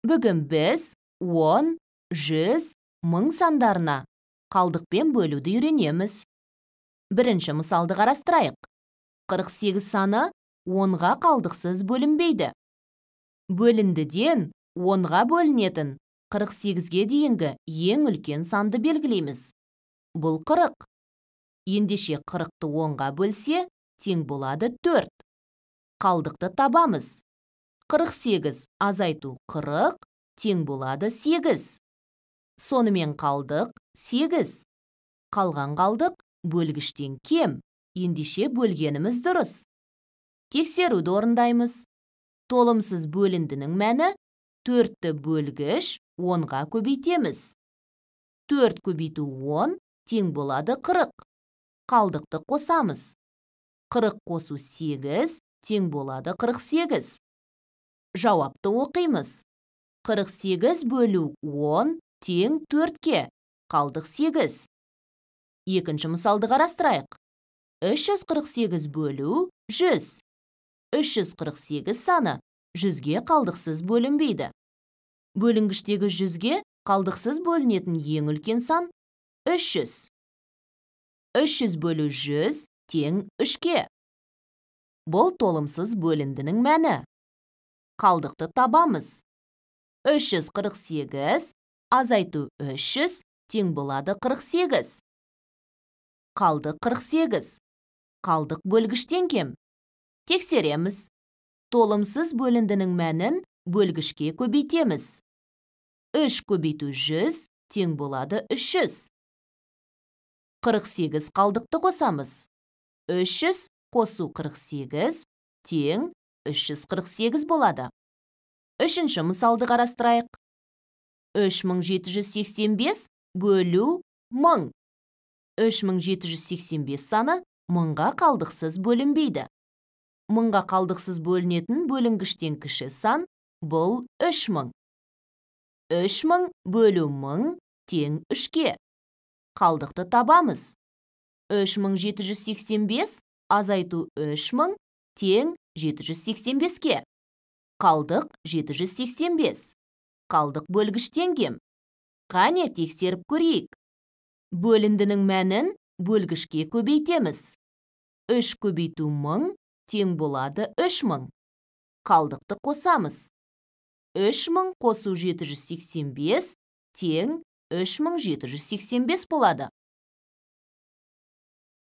Бүгін біз 10, 100, 1000 сандарына қалдықпен бөлуді үйренеміз. Бірінші мысалды қарастырайық. 48 саны 10-ға қалдықсыз бөлінбейді. Бөліндіден 10-ға бөлінетін 48-ге дейінгі ең үлкен санды белгілейміз. Бұл 40. Ендеше 40-ты 10-ға бөлсе, тең болады 4. Қалдықты табамыз. 48 азайту 40, тең болады 8. Сонымен қалдық 8. Қалған қалдық бөлгіштен кем, ендеше бөлгеніміз дұрыс. Тексеруді орындаймыз. Толымсыз бөліндінің мәні 4-ті бөлгіш 10-ға көбейтеміз. 4 көбейту 10 тең болады 40. Қалдықты қосамыз. 40 қосу 8 тең болады 48. Жауапты оқимыз. 48 бөлу 10 тең 4-ке, қалдық 8. Екінші мысалды қарастырайық. 348 бөлу 100. 348 саны 100-ге қалдықсыз бөлінбейді. Бөлінгіштегі 100-ге қалдықсыз бөлінетін ең үлкен сан 300. 300 бөлу 100 тең 3-ке. Бұл толымсыз бөліндінің мәні. Қалдықты табамыз. 348 азайту 300 тең болады 48. Қалдық 48. Қалдық бөлгіштен кем. Тексереміз. Толымсыз бөліндінің мәнін бөлгішке көбейтеміз. 3 көбейту 100 тең болады 300. 48 қалдықты қосамыз. 300 қосу 48 тең 348 болады. Үшінші мысалды қарастырайық. 3785 бөлу 1000. 3785 саны 1000-ға қалдықсыз бөлінбейді. 1000-ға қалдықсыз бөлінетін бөлінгіштен кіші сан бұл 3000. 3000 бөлу 1000 тең 3-ке. Қалдықты табамыз. 3785 азайту 3000 тең 785-ке. Қалдық 785. Қалдық бөлгіштен кем. Қане тексеріп көрейік. Бөліндінің мәнін бөлгішке көбейтеміз. 3 көбейту 1000 тең болады 3000. Қалдықты қосамыз. 3000 қосу 785 тең 3785 болады.